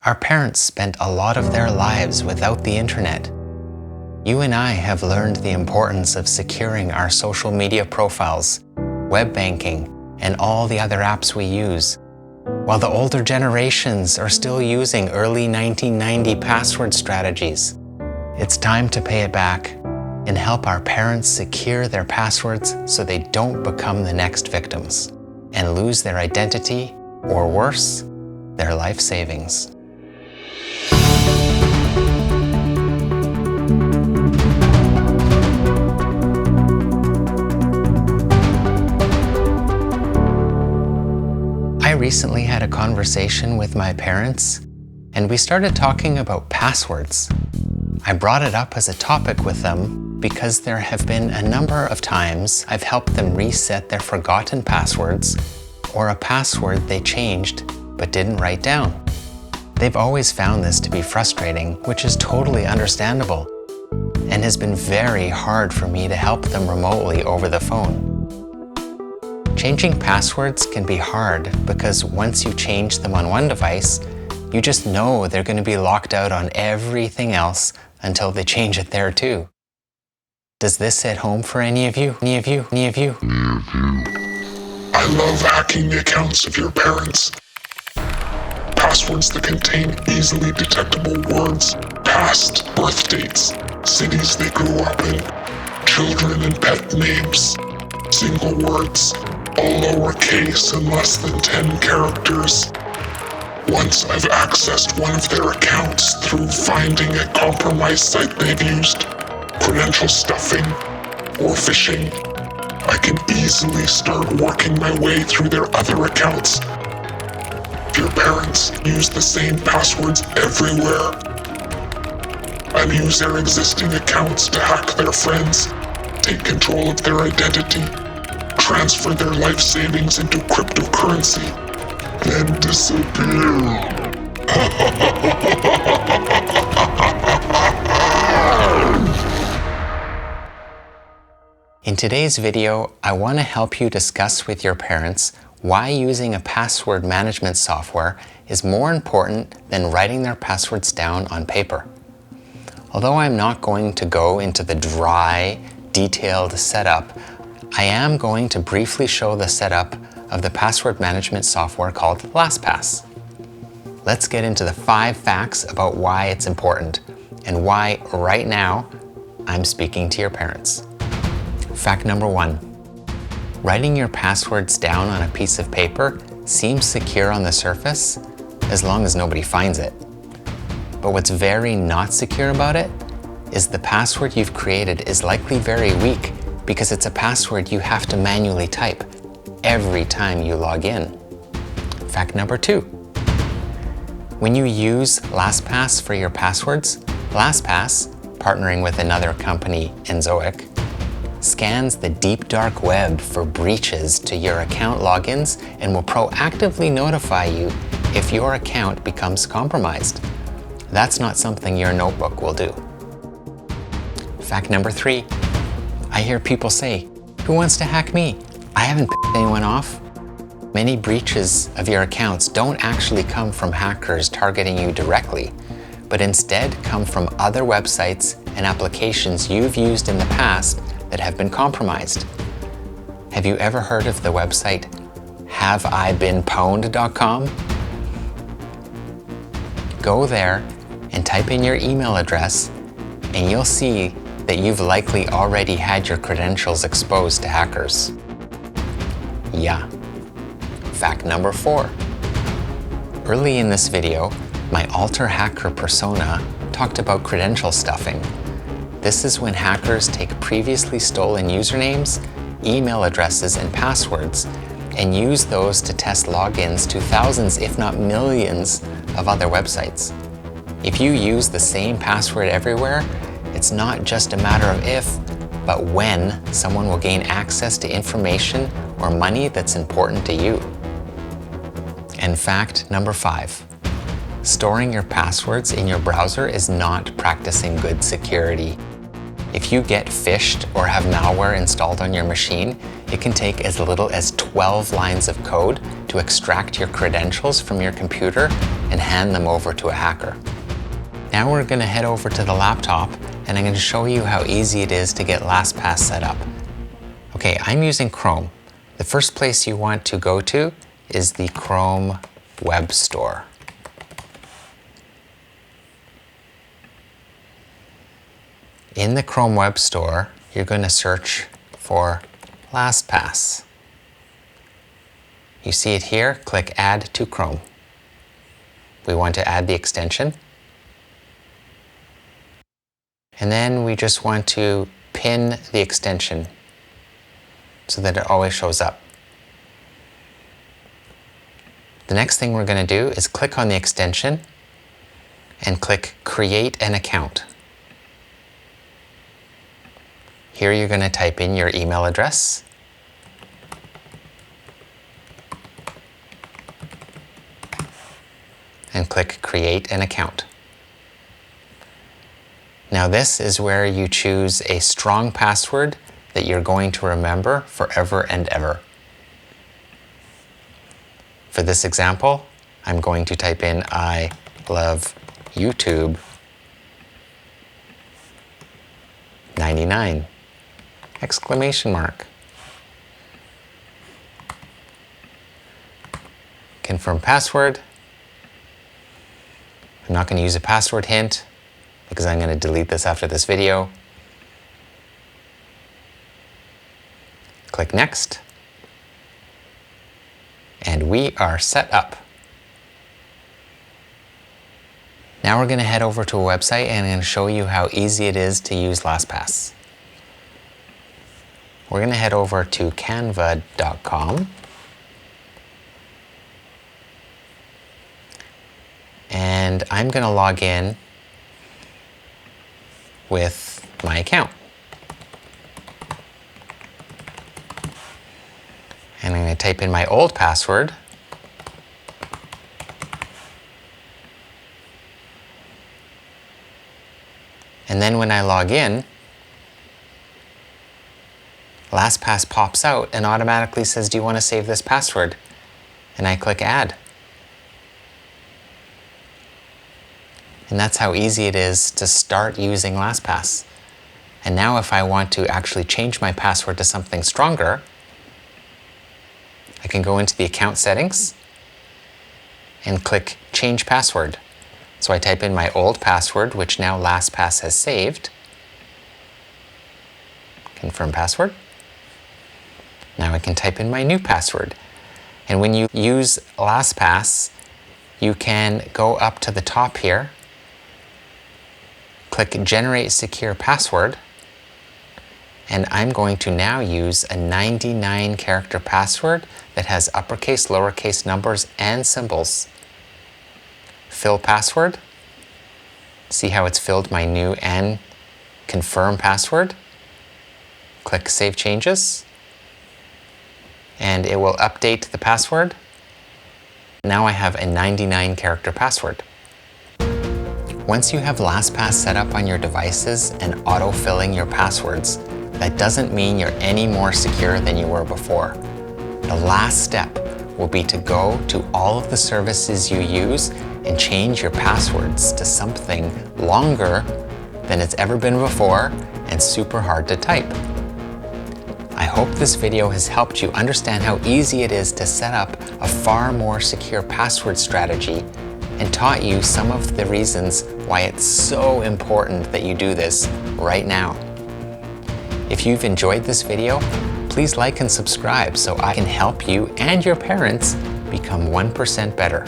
Our parents spent a lot of their lives without the internet. You and I have learned the importance of securing our social media profiles, web banking, and all the other apps we use, while the older generations are still using early 1990 password strategies. It's time to pay it back and help our parents secure their passwords so they don't become the next victims and lose their identity, or worse, their life savings. I recently had a conversation with my parents, and we started talking about passwords. I brought it up as a topic with them because there have been a number of times I've helped them reset their forgotten passwords or a password they changed but didn't write down. They've always found this to be frustrating, which is totally understandable, and has been very hard for me to help them remotely over the phone. Changing passwords can be hard because once you change them on one device, you just know they're going to be locked out on everything else until they change it there too. Does this hit home for any of you? Any of you? Any of you? I love hacking the accounts of your parents. Passwords that contain easily detectable words, past birth dates, cities they grew up in, children and pet names, single words, all lowercase and less than 10 characters. Once I've accessed one of their accounts through finding a compromised site they've used, credential stuffing, or phishing, I can easily start working my way through their other accounts. If your parents use the same passwords everywhere, I'll use their existing accounts to hack their friends, take control of their identity, transfer their life savings into cryptocurrency, then disappear. In today's video, I want to help you discuss with your parents why using a password management software is more important than writing their passwords down on paper. Although I'm not going to go into the dry, detailed setup, I am going to briefly show the setup of the password management software called Lastpass. Let's get into the 5 facts about why it's important and why right now I'm speaking to your parents. Fact number 1. Writing your passwords down on a piece of paper seems secure on the surface as long as nobody finds it. But what's very not secure about it is the password you've created is likely very weak because it's a password you have to manually type every time you log in. Fact number 2. When you use LastPass for your passwords, LastPass, partnering with another company, Enzoic, scans the deep dark web for breaches to your account logins and will proactively notify you if your account becomes compromised. That's not something your notebook will do. Fact number 3. I hear people say, "Who wants to hack me? I haven't pissed anyone off." Many breaches of your accounts don't actually come from hackers targeting you directly, but instead come from other websites and applications you've used in the past that have been compromised. Have you ever heard of the website haveibeenpwned.com? Go there and type in your email address and you'll see that you've likely already had your credentials exposed to hackers. Yeah. Fact number 4. Early in this video, my alter hacker persona talked about credential stuffing. This is when hackers take previously stolen usernames, email addresses, and passwords and use those to test logins to thousands, if not millions, of other websites. If you use the same password everywhere, it's not just a matter of if, but when someone will gain access to information or money that's important to you. And fact number 5. Storing your passwords in your browser is not practicing good security. If you get phished or have malware installed on your machine, it can take as little as 12 lines of code to extract your credentials from your computer and hand them over to a hacker. Now we're going to head over to the laptop and I'm going to show you how easy it is to get Lastpass set up. Okay, I'm using Chrome. The first place you want to go to is the Chrome Web Store. In the Chrome Web Store, you're going to search for Lastpass. You see it here, click Add to Chrome. We want to add the extension. And then we just want to pin the extension so that it always shows up. The next thing we're going to do is click on the extension and click Create an Account. Here you're going to type in your email address. And click Create an Account. Now this is where you choose a strong password that you're going to remember forever and ever. For this example, I'm going to type in I love YouTube 99 exclamation mark. Confirm password. I'm not going to use a password hint because I'm going to delete this after this video. Click Next. And we are set up. Now we're going to head over to a website and I'm going to show you how easy it is to use Lastpass. We're going to head over to canva.com. And I'm going to log in with my account. And I'm going to type in my old password. And then when I log in, Lastpass pops out and automatically says, do you want to save this password? And I click Add. And that's how easy it is to start using Lastpass. And now if I want to actually change my password to something stronger, I can go into the account settings and click Change Password. So I type in my old password, which now Lastpass has saved. Confirm password. Now I can type in my new password. And when you use Lastpass, you can go up to the top here, click Generate Secure Password, and I'm going to now use a 99-character password that has uppercase, lowercase numbers, and symbols. Fill password. See how it's filled my new and confirm password. Click Save Changes, and it will update the password. Now I have a 99-character password. Once you have Lastpass set up on your devices and auto-filling your passwords, that doesn't mean you're any more secure than you were before. The last step will be to go to all of the services you use and change your passwords to something longer than it's ever been before and super hard to type. I hope this video has helped you understand how easy it is to set up a far more secure password strategy and taught you some of the reasons why it's so important that you do this right now. If you've enjoyed this video, please like and subscribe so I can help you and your parents become 1% better.